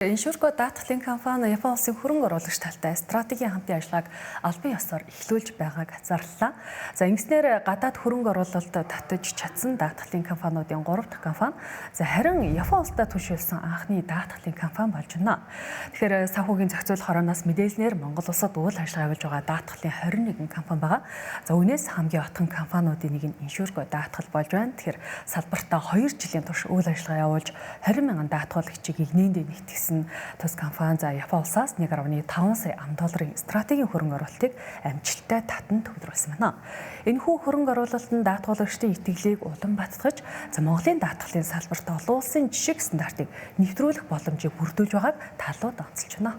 Иншурко даатгалын компани Япон улсын хөрөнгө оруулагч талтай стратегийн хамтын ажиллагааг албан ёсоор эхлүүлж байгааг анзаарлаа. За ингэснээр гадаад хөрөнгө оруулалт татаж чадсан даатгалын компаниудын 3 дахь компани харин Япон улстай түшиглсэн анхны даатгалын компани болж байна. Тэгэхээр санхүүгийн зохицуулах хорооноос мэдээлснээр Монгол улсад үйл ажиллагаа явуулж байгаа даатгалын 21 компани байгаа. За үүнээс хамгийн отхон компаниудын нэг нь Иншурко даатгал болж байна. Тэгэхээр салбартаа 2 жилийн турш үйл ажиллагаа явуулж 20 мянган даатгуулагчийг нэгнээндээ нэгтгэсэн тус компани за Япон улсаас 1.5 сая $1 стратегийн хөрөнгө оруулалтыг амжилттай татан төвлөрүүлсэн байна. Энэхүү хөрөнгө оруулалтанд даатгуулагчдын итгэлийг улам баттгаж за Монголын даатгалын салбарт олон улсын жишг стандартыг нэвтрүүлэх боломжийг бүрдүүлж байгааг талууд онцолж байна.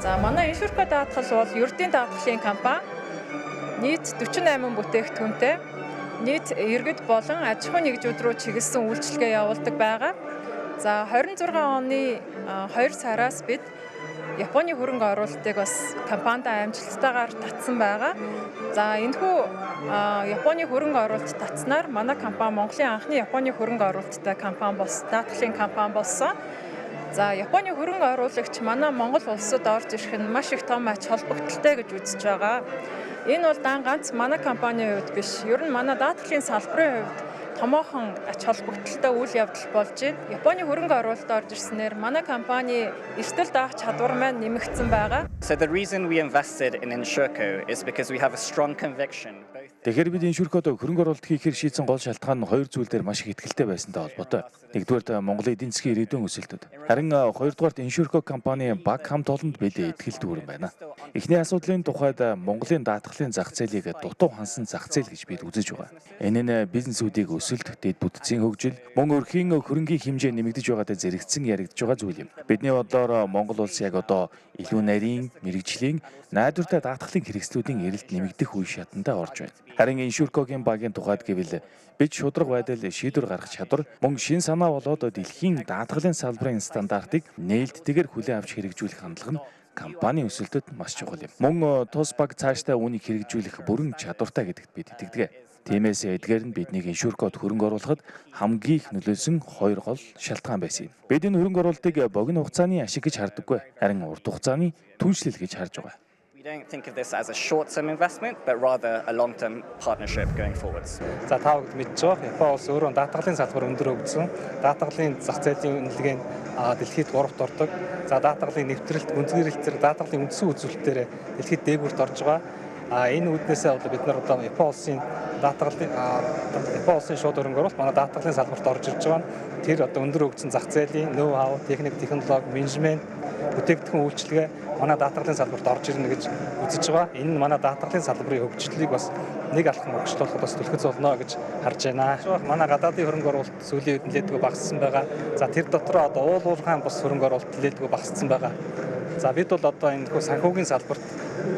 За манай Иншурко даатгал бол ердийн даатгалын компани нийт 48 бүтээгдэхүүнтэй нийт иргэд болон аж ахуйн нэгжүүд рүү чиглэсэн үйлчилгээ явуулдаг байгаа. За 26 оны 2 сараас бид Японы хөрөнгө оруулалтыг бас компанитай амжилттайгаар татсан байгаа. За энэхүү Японы хөрөнгө оруулалт татснаар манай компани Монголын анхны Японы хөрөнгө оруулалттай компани даатгалын компани болсон. За Японы хөрөнгө оруулагч манай Монгол улсад орж ирэх нь маш их том ач холбогдолтой гэж үзэж байгаа. Энэ бол ганц манай компанийн хувьд биш, ер нь манай даатгалын салбарын хувьд томоохон ач холбогдолтой үйл явдал болж байна. Японы хөрөнгө оруулалт орж ирснээр манай компани эрсдэл даах чадвар маань нэмэгдсэн байгаа. So the reason we invested in Inshurco is because we have a strong conviction. Тэгэхээр бид Иншуркод хөрөнгө оруулалт хийхээр шийдсэн гол шалтгаан нь 2 зүйл дээр маш их итгэлтэй байсантай холбоотой. Нэгдүгээр Монголын эдийн засгийн ирээдүйн өсөлтөд. Харин хоёрдугаар Иншурко компани баг хамт олонд бид итгэл дүүрэн байна. Эхний асуудлын тухайд Монголын даатгалын зах зээлийг дутуу хансан зах зээл гэж бид үзэж байгаа. Энэ нь бизнесүүдийг өсөлт, дэд бүтцийн хөгжил, мөн өрхийн хөрөнгийн хэмжээ нэмэгдэж байгаатай зэрэгцсэн яригдж байгаа зүйл юм. Бидний бодлоор Монгол улс яг одоо илүү нарийн, мэрэгжлийн, найдвартай даатгалын хэрэгслүүдийн эрэлт нэмэгдэх үе шатандаа орж байна. Харин Иншуркогийн багийн тухайд гэвэл бид шударга байдал шийдвэр гаргах чадвар мөн шин санаа болоод дэлхийн даатгалын салбарын стандартыг нээлттэйгээр хүлээн авч хэрэгжүүлэх хандлага нь компани өсөлтөд маш чухал юм. Мөн тус баг цаашдаа үүнийг хэрэгжүүлэх бүрэн чадвартай гэдэгт бид итгэдэг. Тиймээс эдгээр нь биднийг Иншуркод хөрөнгө оруулахад хамгийн их нөлөөлсөн 2 гол шалтгаан байсан юм. Бид энэ хөрөнгө оруулалтыг богино хугацааны ашиг гэж харддаггүй, харин урт хугацааны түншлэл гэж харж байгаа. We don't think of this as a short-term investment, but rather a long-term partnership going forwards. За та бүхэн мэдж байгаа Япон улс өөрөө даатгалын салбар өндөр хөгжсөн. Даатгалын зах зээлийн үнэлгээ нь дэлхийд 3-т ордог. За даатгалын нэвтрэлт, гүнзгийрэлт зэрэг даатгалын үндсэн үзүүлэлтээр дэлхийд дээгүүрт орж байгаа. Энэ үүднээсээ бол бид нар одоо Япон улсын шууд хөрөнгө оруулалт манай даатгалын салбарт орж ирж байгаа. Тэр одоо өндөр хөгжсөн зах зээлийн ноу-хау, техник, технологи, менежмент, бүтээгдэхүүн үйлчилгээ манай даатгалын салбарт орж ирнэ гэж үзэж байгаа. Энэ нь манай даатгалын салбарын хөгжлийг бас нэг алхам өгчлөхөд бас түлхэц болно гэж харж байна. Манай гадаадын хөрөнгө оруулалт сүүлийн үед нэлээдгүй багассан байгаа. За тэр дотроо одоо уулуурхаан бус хөрөнгө оруулалт нэлээдгүй багассан байгаа. За бид бол одоо энэ санхүүгийн салбарт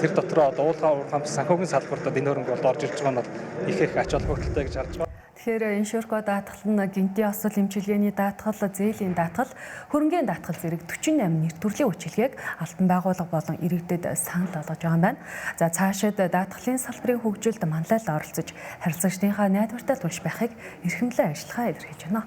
тэр дотроо одоо уулуурхаан бус санхүүгийн салбарт энэ хөрөнгө оруулалт орж ирж байгаа нь бол их ач холбогдолтой гэж харж байна. Тэгэхээр Иншурко даатгал нь гинтийн осол эмчилгээний даатгал, зээлийн даатгал, хөрөнгийн даатгал зэрэг 48 нэр төрлийн үйлчилгээг албан байгууллага болон иргэдэд санал болгож байгаа юм байна. За цаашид даатгалын салбарын хөгжилд манлайлал оролцож харилцагчдынхаа найдвартай турш байхыг эрхэмлэн ажиллахаа илэрхийлж байна.